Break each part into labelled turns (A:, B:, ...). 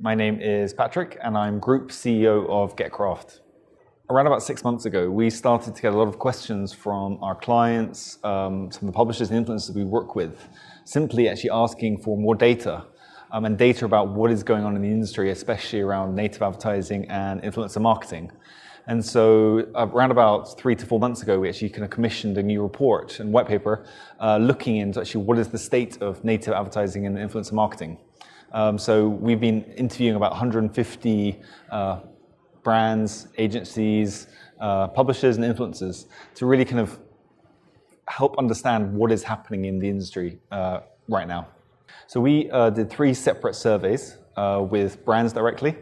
A: My name is Patrick and I'm Group CEO of GetCRAFT. Around about 6 months ago, we started to get a lot of questions from our clients, some of the publishers and influencers we work with, simply actually asking for more data and data about what is going on in the industry, especially around native advertising and influencer marketing. And so around about 3 to 4 months ago, we actually kind of commissioned a new report and white paper looking into actually what is the state of native advertising and influencer marketing. So we've been interviewing about 150 brands, agencies, publishers and influencers to really kind of help understand what is happening in the industry right now. So we did 3 separate surveys with brands directly,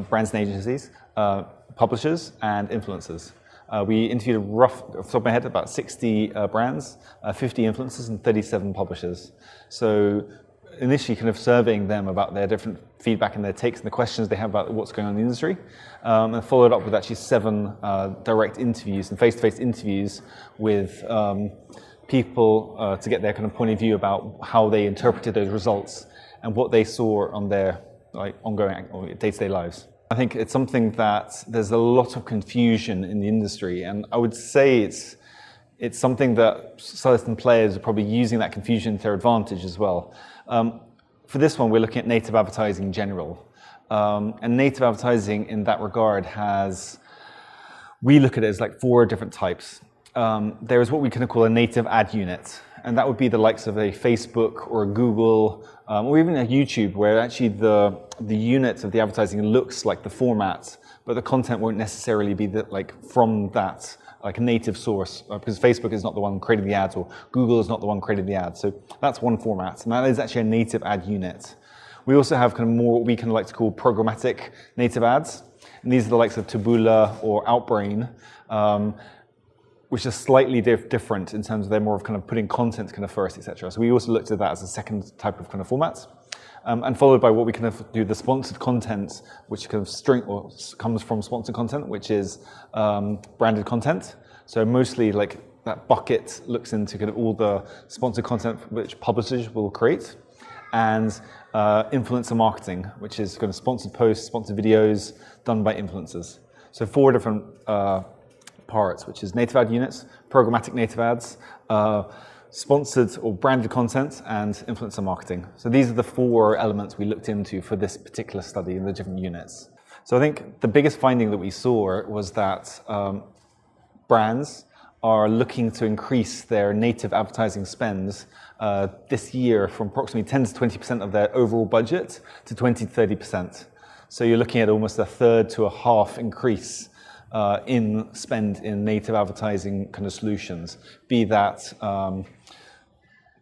A: brands and agencies, publishers and influencers. We interviewed off the top of my head about 60 brands, 50 influencers and 37 publishers. So initially kind of surveying them about their different feedback and their takes and the questions they have about what's going on in the industry, and followed up with actually 7 direct interviews and face-to-face interviews with people to get their kind of point of view about how they interpreted those results and what they saw on their ongoing or day-to-day lives. I think it's something that there's a lot of confusion in the industry, and I would say it's something that certain players are probably using that confusion to their advantage as well. For this one, we're looking at native advertising in general. And native advertising in that regard we look at it as like 4 different types. There is what we kind of call a native ad unit, and that would be the likes of a Facebook or a Google, or even a YouTube, where actually the unit of the advertising looks like the format, but the content won't necessarily be from that, like a native source, because Facebook is not the one creating the ads, or Google is not the one creating the ads. So that's one format, and that is actually a native ad unit. We also have kind of more what we kind of like to call programmatic native ads, and these are the likes of Taboola or Outbrain, which are slightly different in terms of they're more of kind of putting content kind of first, etc. So we also looked at that as a second type of kind of format. And followed by what we kind of do the sponsored content, which kind of comes from sponsored content, which is branded content. So mostly like that bucket looks into kind of all the sponsored content which publishers will create, and influencer marketing, which is kind of sponsored posts, sponsored videos done by influencers. So 4 different parts, which is native ad units, programmatic native ads, sponsored or branded content, and influencer marketing. So these are the 4 elements we looked into for this particular study in the different units. So I think the biggest finding that we saw was that brands are looking to increase their native advertising spends this year from approximately 10 to 20% of their overall budget to 20 to 30%. So you're looking at almost a third to a half increase in spend in native advertising kind of solutions, be that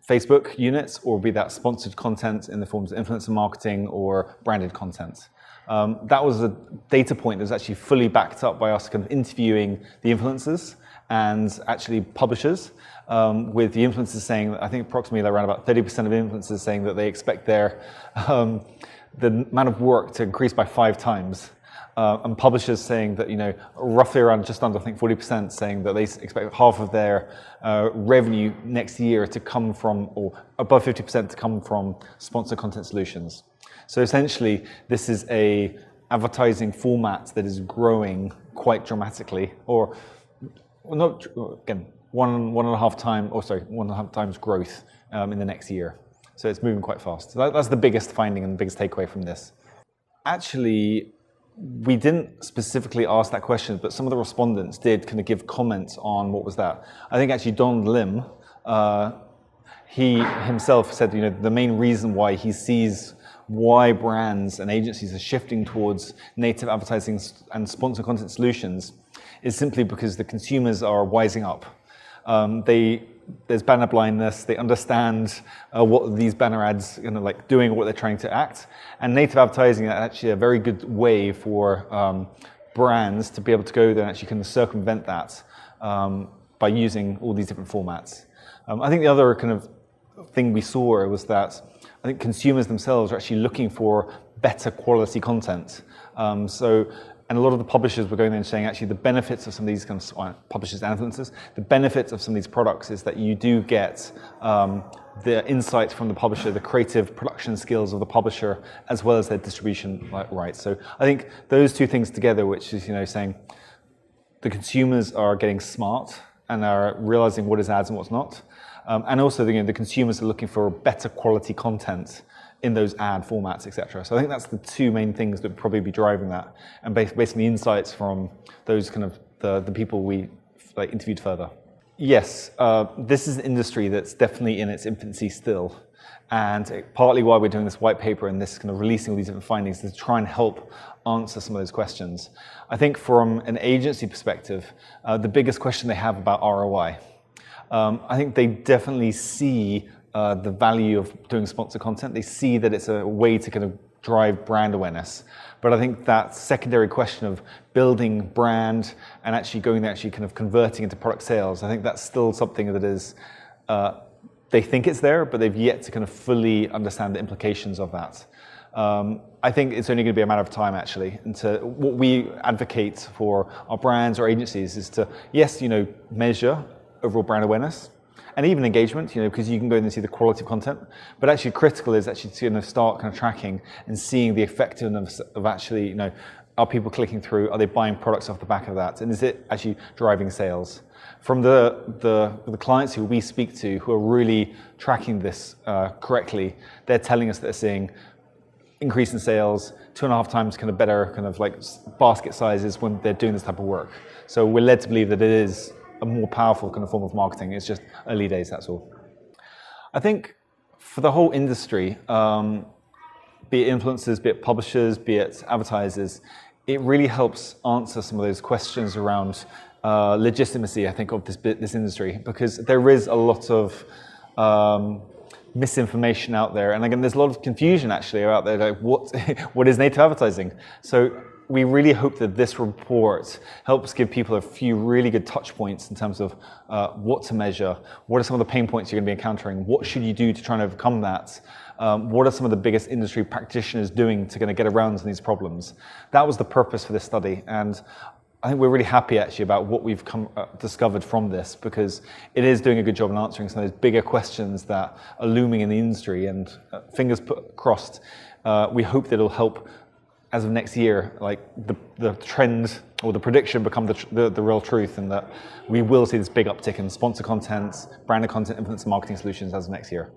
A: Facebook units or be that sponsored content in the forms of influencer marketing or branded content. That was a data point that was actually fully backed up by us kind of interviewing the influencers and actually publishers, with the influencers saying, I think approximately around about 30% of influencers saying that they expect their the amount of work to increase by 5 times. And publishers saying that, roughly around just under, I think, 40% saying that they expect half of their revenue next year to come from, or above 50% to come from sponsored content solutions. So essentially, this is a advertising format that is growing quite dramatically, or not, again, 1.5 times growth in the next year. So it's moving quite fast. So that's the biggest finding and the biggest takeaway from this. Actually, we didn't specifically ask that question, but some of the respondents did kind of give comments on what was that. I think actually Don Lim, he himself said, the main reason why he sees why brands and agencies are shifting towards native advertising and sponsored content solutions is simply because the consumers are wising up. There's banner blindness. They understand what these banner ads doing, what they're trying to act. And native advertising is actually a very good way for brands to be able to go there and actually kind of circumvent that by using all these different formats. I think the other kind of thing we saw was that I think consumers themselves are actually looking for better quality content. So And a lot of the publishers were going there and saying, actually, the benefits of some of these kind of publishers and influencers, the benefits of some of these products is that you do get the insights from the publisher, the creative production skills of the publisher, as well as their distribution rights. So I think those two things together, which is, saying the consumers are getting smart and are realizing what is ads and what's not. And also, the consumers are looking for better quality content in those ad formats, etc. So I think that's the two main things that would probably be driving that, and basically insights from those kind of the people we interviewed further. Yes, this is an industry that's definitely in its infancy still, and partly why we're doing this white paper and this kind of releasing all these different findings is to try and help answer some of those questions. I think from an agency perspective, the biggest question they have about ROI. I think they definitely see the value of doing sponsored content. They see that it's a way to kind of drive brand awareness. But I think that secondary question of building brand and actually going there, actually kind of converting into product sales, I think that's still something that is, they think it's there, but they've yet to kind of fully understand the implications of that. I think it's only going to be a matter of time, actually. And what we advocate for our brands or agencies is to, yes, measure overall brand awareness, and even engagement, because you can go in and see the quality of content. But actually critical is actually to start kind of tracking and seeing the effectiveness of actually, are people clicking through? Are they buying products off the back of that? And is it actually driving sales? From the clients who we speak to who are really tracking this correctly, they're telling us that they're seeing increase in sales, 2.5 times kind of better kind of basket sizes when they're doing this type of work. So we're led to believe that it is a more powerful kind of form of marketing. It's just early days, that's all. I think for the whole industry, be it influencers, be it publishers, be it advertisers, it really helps answer some of those questions around legitimacy, I think, of this industry, because there is a lot of misinformation out there. And again, there's a lot of confusion actually out there, like what is native advertising? So we really hope that this report helps give people a few really good touch points in terms of what to measure, what are some of the pain points you're going to be encountering, what should you do to try and overcome that, what are some of the biggest industry practitioners doing to kind of get around these problems. That was the purpose for this study, and I think we're really happy actually about what we've discovered from this, because it is doing a good job in answering some of those bigger questions that are looming in the industry, and fingers crossed, we hope that it'll help as of next year, like the trend or the prediction become the real truth, and that we will see this big uptick in sponsor content, branded content, influencer marketing solutions as of next year.